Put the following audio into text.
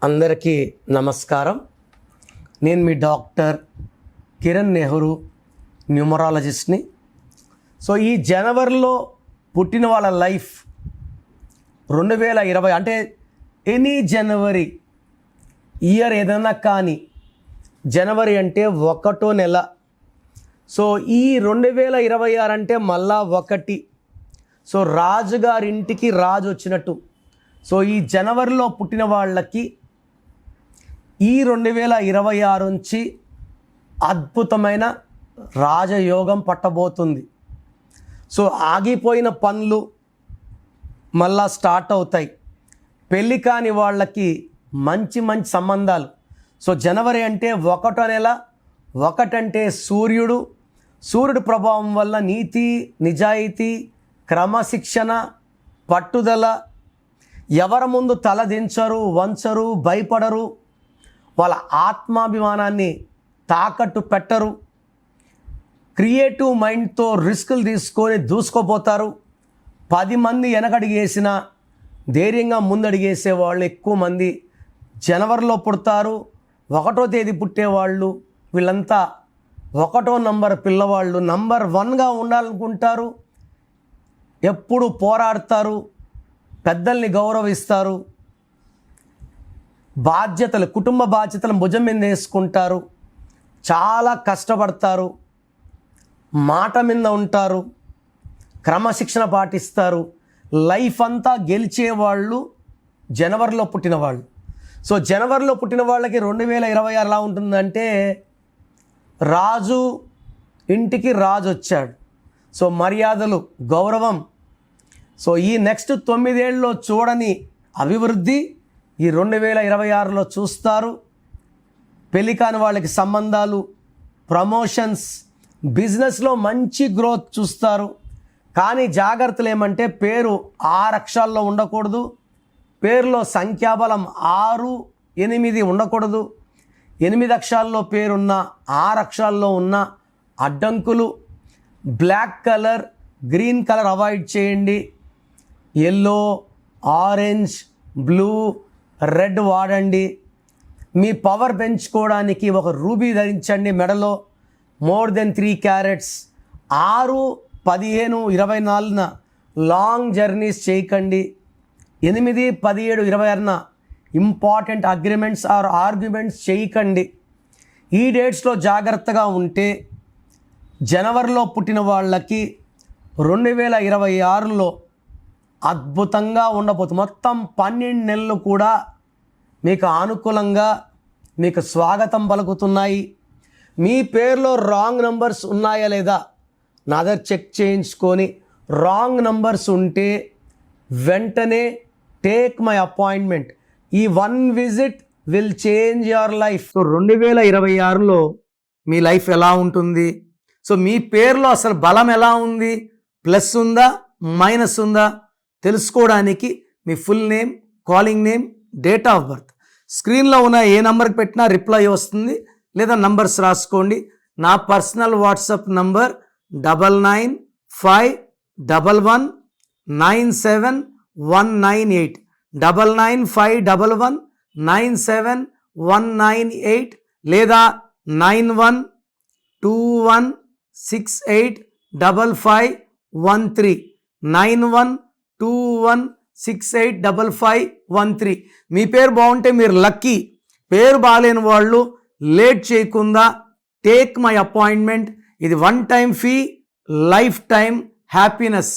అందరికీ నమస్కారం. నేను మీ డాక్టర్ కిరణ్ నెహ్రూ, న్యూమరాలజిస్ట్ని. సో ఈ జనవరిలో పుట్టిన వాళ్ళ లైఫ్ 2020 అంటే ఎనీ జనవరి ఇయర్ ఏదైనా కానీ జనవరి అంటే 1వ నెల. సో ఈ 2026 అంటే మళ్ళా 1. సో రాజుగారింటికి రాజు వచ్చినట్టు. సో ఈ జనవరిలో పుట్టిన వాళ్ళకి ఈ 2026 నుంచి అద్భుతమైన రాజయోగం పట్టబోతుంది. సో ఆగిపోయిన పనులు మళ్ళా స్టార్ట్ అవుతాయి. పెళ్ళి కాని వాళ్ళకి మంచి మంచి సంబంధాలు. సో జనవరి అంటే 1వ నెల. 1 అంటే సూర్యుడు ప్రభావం వల్ల నీతి, నిజాయితీ, క్రమశిక్షణ, పట్టుదల, ఎవరి ముందు తలదించరు, వంచరు, భయపడరు, వాళ్ళ ఆత్మాభిమానాన్ని తాకట్టు పెట్టరు, క్రియేటివ్ మైండ్తో రిస్కులు తీసుకొని దూసుకోపోతారు. 10 మంది వెనకడిగేసిన ధైర్యంగా ముందడిగేసే వాళ్ళు ఎక్కువ మంది జనవరిలో పుడతారు. 1వ తేదీ పుట్టేవాళ్ళు వీళ్ళంతా 1వ నంబర్ పిల్లవాళ్ళు నంబర్ 1గా ఉండాలనుకుంటారు. ఎప్పుడు పోరాడతారు, పెద్దల్ని గౌరవిస్తారు, కుటుంబ బాధ్యతలు భుజం మీద వేసుకుంటారు, చాలా కష్టపడతారు, మాట మీద ఉంటారు, క్రమశిక్షణ పాటిస్తారు. లైఫ్ అంతా గెలిచేవాళ్ళు జనవరిలో పుట్టిన వాళ్ళు. సో జనవరిలో పుట్టిన వాళ్ళకి 2026 ఎలా ఉంటుందంటే రాజు ఇంటికి రాజు వచ్చాడు. సో మర్యాదలు, గౌరవం. సో ఈ నెక్స్ట్ 9 ఏళ్ళలో చూడని అభివృద్ధి ఈ 2026లో చూస్తారు. పెళ్లి కాని వాళ్ళకి సంబంధాలు, ప్రమోషన్స్, బిజినెస్లో మంచి గ్రోత్ చూస్తారు. కానీ జాగ్రత్తలు ఏమంటే పేరు 6 అక్షరాల్లో ఉండకూడదు. పేరులో సంఖ్యాబలం 6, 8 ఉండకూడదు. 8 అక్షరాల్లో పేరున్న 6 అక్షరాల్లో ఉన్న అడ్డంకులు. Black colour, green colour avoid చేయండి. ఎల్లో, ఆరెంజ్, బ్లూ, రెడ్ వాడండి. మీ పవర్ పెంచుకోవడానికి ఒక రూబీ ధరించండి మెడలో. More than 3 carats. 6, 15, 24 long journeys చేయకండి. 8, 17, 26 ఇంపార్టెంట్ అగ్రిమెంట్స్ ఆర్ ఆర్గ్యుమెంట్స్ చేయకండి. ఈ డేట్స్లో జాగ్రత్తగా ఉంటే జనవరిలో పుట్టిన వాళ్ళకి 2026లో అద్భుతంగా ఉండబోతుంది. మొత్తం 12 నెలలు కూడా మీకు అనుకూలంగా మీకు స్వాగతం పలుకుతున్నాయి. మీ పేరులో రాంగ్ నంబర్స్ ఉన్నాయా లేదా నా దగ్గర చెక్ చేయించుకొని, రాంగ్ నంబర్స్ ఉంటే వెంటనే టేక్ మై అపాయింట్మెంట్. ఈ 1 visit will change your life. So 2026లో మీ లైఫ్ ఎలా ఉంటుంది? సో మీ పేరులో అసలు బలం ఎలా ఉంది? ప్లస్ ఉందా, మైనస్ ఉందా తెలుసుకోవడానికి మీ full name, calling name, date of birth స్క్రీన్లో ఉన్న ఏ నెంబర్కి పెట్టినా రిప్లై వస్తుంది. లేదా నంబర్స్ రాసుకోండి. నా పర్సనల్ వాట్సాప్ నంబర్ 9951197198 9951197198 లేదా 9121685513 9121685513. మీ పేరు బాగుంటే మీరు లక్కీ. పేరు బాగాలేని వాళ్ళు లేట్ చేయకుండా టేక్ మై అపాయింట్మెంట్. ఇది 1 time fee, life time happiness.